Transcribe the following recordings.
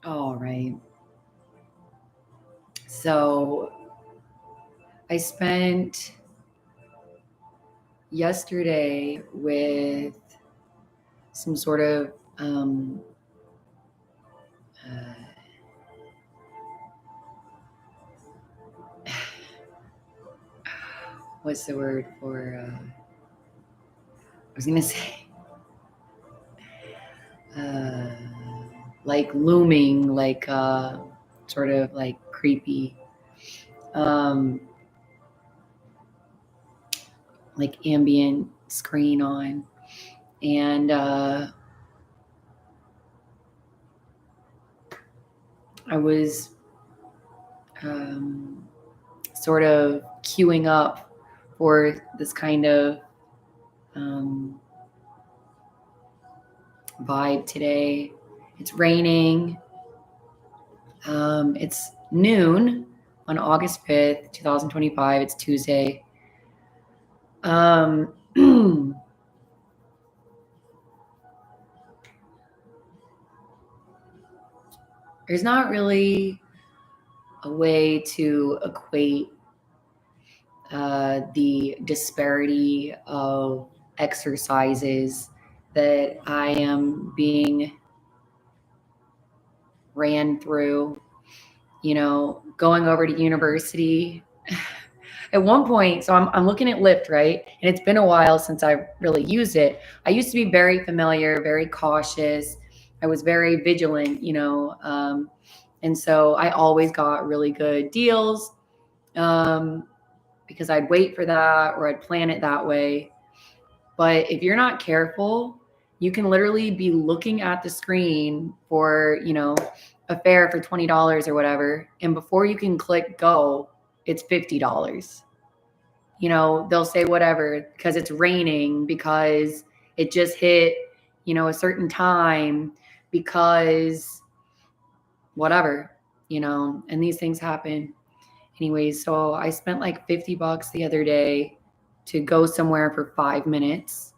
All right. So I spent yesterday with some sort of uh, what's the word for? I was gonna say uh, like looming, like sort of like creepy, um, like ambient screen on, and I was um, sort of queuing up for this kind of um, vibe today. It's raining. It's noon on August 5th, 2025. It's Tuesday. Um, there's not really a way to equate the disparity of exercises that I am being ran through, going over to university. At one point, so I'm looking at Lyft, right? And it's been a while since I really used it. I used to be very familiar, very cautious. I was very vigilant, and so I always got really good deals um, because I'd wait for that or I'd plan it that way. But if you're not careful, you can literally be looking at the screen for, a fare for $20 or whatever. And before you can click go, it's $50. They'll say whatever because it's raining, because it just hit, a certain time, because whatever, and these things happen. Anyways, so I spent like $50 the other day to go somewhere for 5 minutes,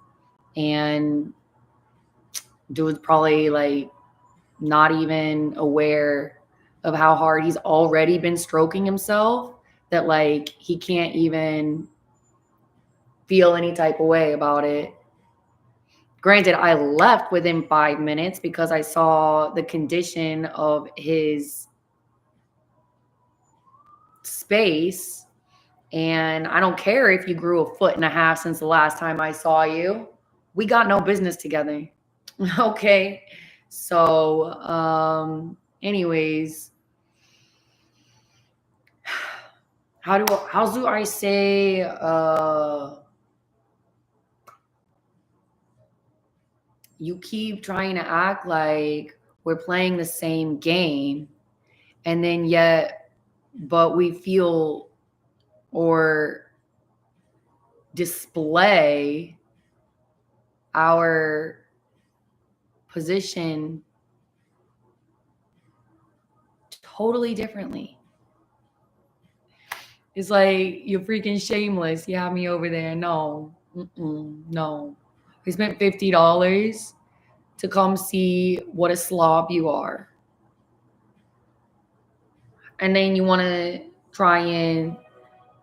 and dude was probably like not even aware of how hard he's already been stroking himself, that like he can't even feel any type of way about it. Granted, I left within 5 minutes because I saw the condition of his space. And I don't care if you grew a foot and a half since the last time I saw you. We got no business together. Okay. So, anyways, how do I say you keep trying to act like we're playing the same game, and then yet but we feel or display our position totally differently. It's like you're freaking shameless. You have me over there. No, no. We spent $50 to come see what a slob you are, and then you want to try and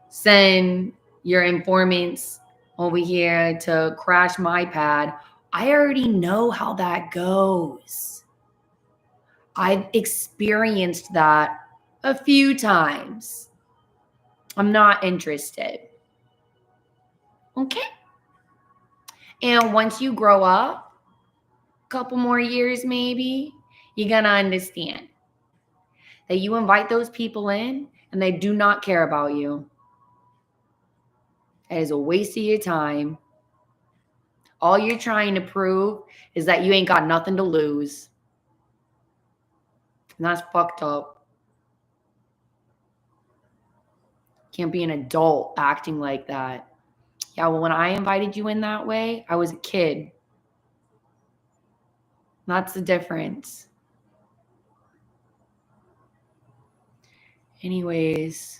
send your informants over here to crash my pad. I already know how that goes. I've experienced that a few times. I'm not interested. Okay. And once you grow up, a couple more years maybe, you're going to understand that you invite those people in and they do not care about you. It is a waste of your time. All you're trying to prove is that you ain't got nothing to lose. And that's fucked up. Can't be an adult acting like that. Yeah, well, when I invited you in that way, I was a kid. That's the difference. Anyways,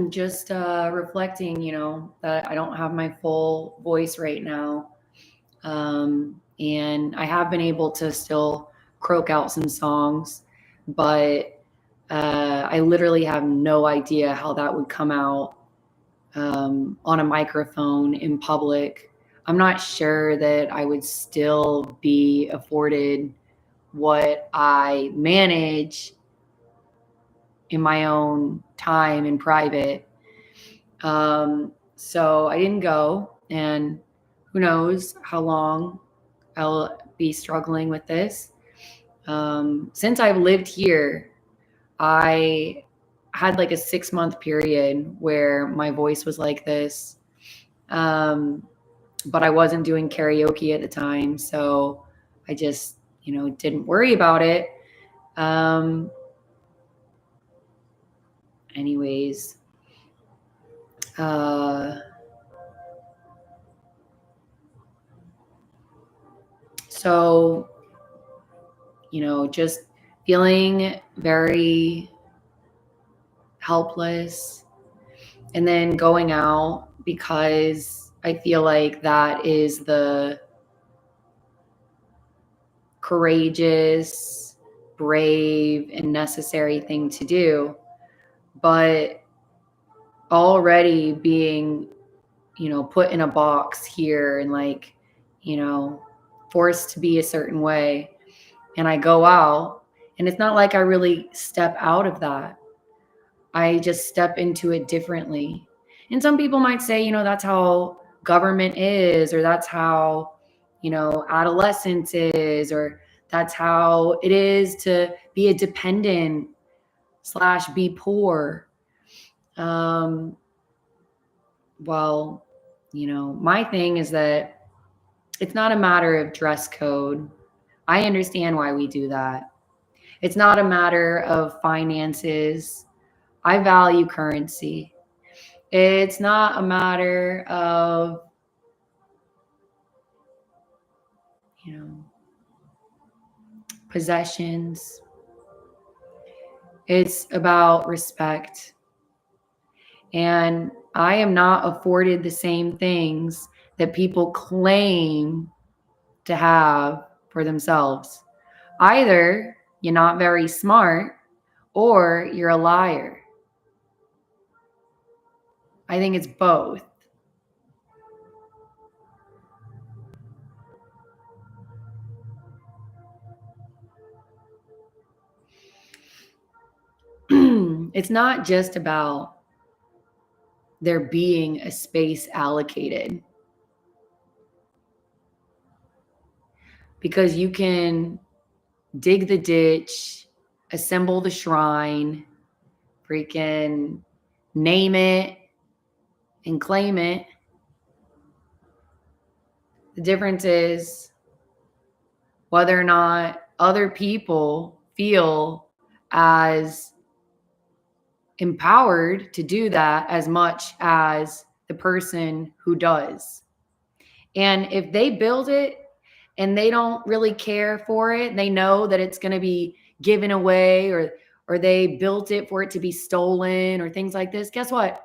just reflecting, that I don't have my full voice right now. And I have been able to still croak out some songs, but I literally have no idea how that would come out on a microphone in public. I'm not sure that I would still be afforded what I manage in my own time in private. So I didn't go, and who knows how long I'll be struggling with this. Since I've lived here, I had like a 6-month period where my voice was like this. But I wasn't doing karaoke at the time. So I just, didn't worry about it. Anyways, so, just feeling very helpless, and then going out because I feel like that is the courageous, brave, and necessary thing to do. But already being, put in a box here and like, forced to be a certain way. And I go out, and it's not like I really step out of that. I just step into it differently. And some people might say, that's how government is, or that's how, adolescence is, or that's how it is to be a dependent / be poor. Well, my thing is that it's not a matter of dress code. I understand why we do that. It's not a matter of finances. I value currency. It's not a matter of, possessions. It's about respect. And I am not afforded the same things that people claim to have for themselves. Either you're not very smart or you're a liar. I think it's both. It's not just about there being a space allocated, because you can dig the ditch, assemble the shrine, freaking name it and claim it. The difference is whether or not other people feel as empowered to do that as much as the person who does. And if they build it and they don't really care for it, they know that it's going to be given away, or they built it for it to be stolen or things like this, guess what?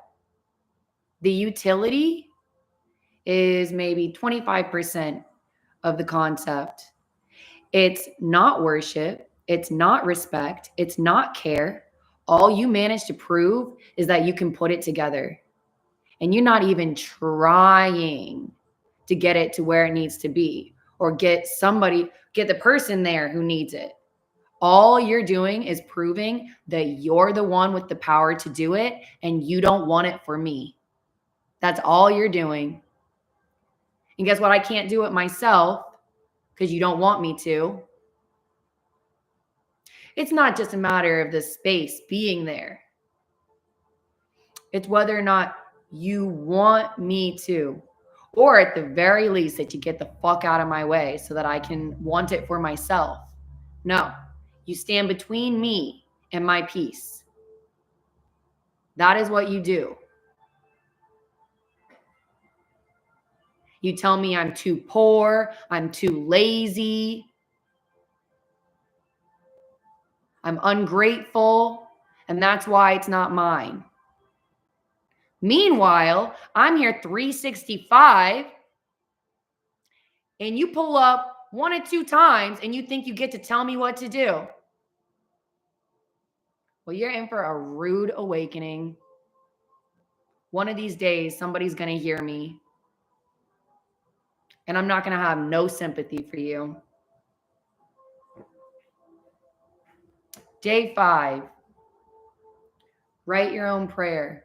The utility is maybe 25% of the concept. It's not worship. It's not respect. It's not care. All you manage to prove is that you can put it together. And you're not even trying to get it to where it needs to be, or get the person there who needs it. All you're doing is proving that you're the one with the power to do it, and you don't want it for me. That's all you're doing. And guess what? I can't do it myself because you don't want me to. It's not just a matter of the space being there. It's whether or not you want me to, or at the very least that you get the fuck out of my way so that I can want it for myself. No, you stand between me and my peace. That is what you do. You tell me I'm too poor, I'm too lazy, I'm ungrateful, and that's why it's not mine. Meanwhile, I'm here 365, and you pull up 1 or 2 times and you think you get to tell me what to do. Well, you're in for a rude awakening. One of these days, somebody's going to hear me, and I'm not going to have no sympathy for you. Day 5, write your own prayer.